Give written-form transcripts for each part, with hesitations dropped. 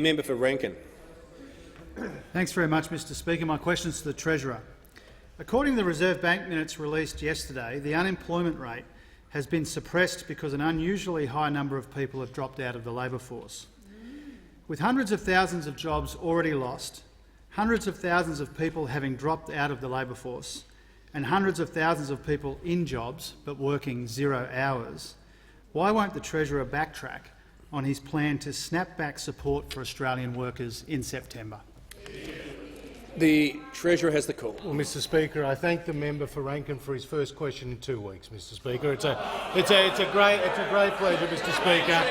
Member for Rankin. Thanks very much, Mr Speaker. My question is to the Treasurer. According to the Reserve Bank minutes released yesterday, the unemployment rate has been suppressed because an unusually high number of people have dropped out of the labour force. With hundreds of thousands of jobs already lost, hundreds of thousands of people having dropped out of the labour force, and hundreds of thousands of people in jobs but working 0 hours, why won't the Treasurer backtrack on his plan to snap back support for Australian workers in September? The Treasurer has the call. Well, Mr Speaker, I thank the member for Rankin for his first question in 2 weeks, Mr Speaker. It's a great pleasure, Mr Speaker.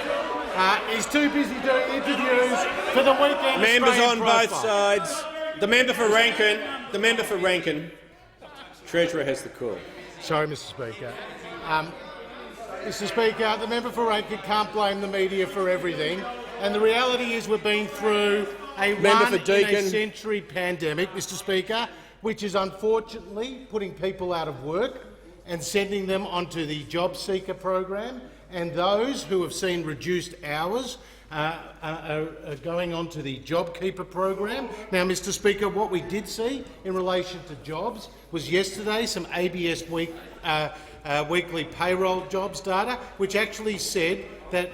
He's too busy doing interviews for the weekend. Members Australian on profile. both sides. The member for Rankin. Treasurer has the call. Sorry, Mr Speaker. Mr Speaker, the member for Rankin can't blame the media for everything, and the reality is we've been through a one-in-a-century pandemic, Mr Speaker, which is unfortunately putting people out of work and sending them onto the job seeker program, and those who have seen reduced hours are going on to the JobKeeper program. Now, Mr Speaker, what we did see in relation to jobs was yesterday some ABS weekly payroll jobs data, which actually said that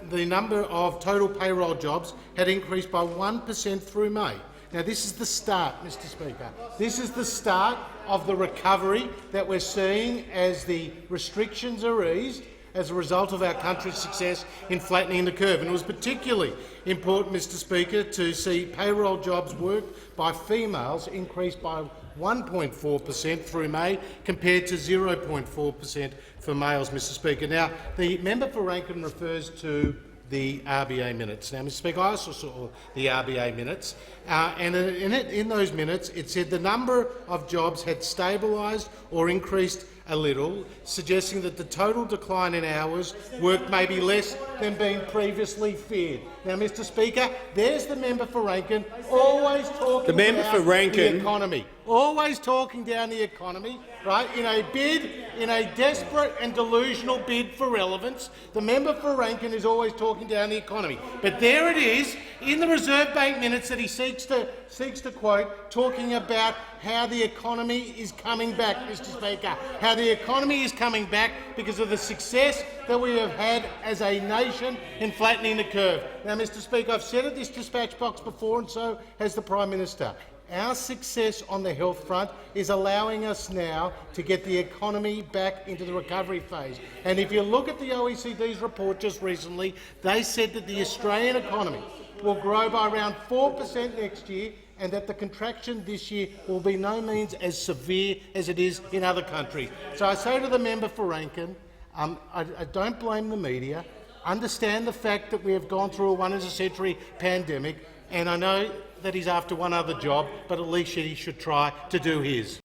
the number of total payroll jobs had increased by 1% through May. Now, this is the start, Mr Speaker. This is the start of the recovery that we're seeing as the restrictions are eased as a result of our country's success in flattening the curve. And it was particularly important, Mr Speaker, to see payroll jobs worked by females increase by 1.4% through May compared to 0.4% for males, Mr Speaker. Now, the member for Rankin refers to the RBA minutes. Now, Mr Speaker, I also saw the RBA minutes, and in those minutes it said the number of jobs had stabilised or increased a little, suggesting that the total decline in hours worked may be less than being previously feared. Now, Mr Speaker, there's the member for Rankin always talking the economy, always talking down the economy, right? In a desperate and delusional bid for relevance, the member for Rankin is always talking down the economy. But there it is in the Reserve Bank minutes that he seeks to quote, talking about how the economy is coming back, Mr Speaker, how the economy is coming back because of the success that we have had as a nation in flattening the curve. Now, Mr Speaker, I've said at this dispatch box before, and so has the Prime Minister. Our success on the health front is allowing us now to get the economy back into the recovery phase. And if you look at the OECD's report just recently, they said that the Australian economy will grow by around 4% next year, and that the contraction this year will be no means as severe as it is in other countries. So I say to the member for Rankin, I don't blame the media. Understand the fact that we have gone through a one-in-a-century pandemic, and I know that he's after one other job, but at least he should try to do his.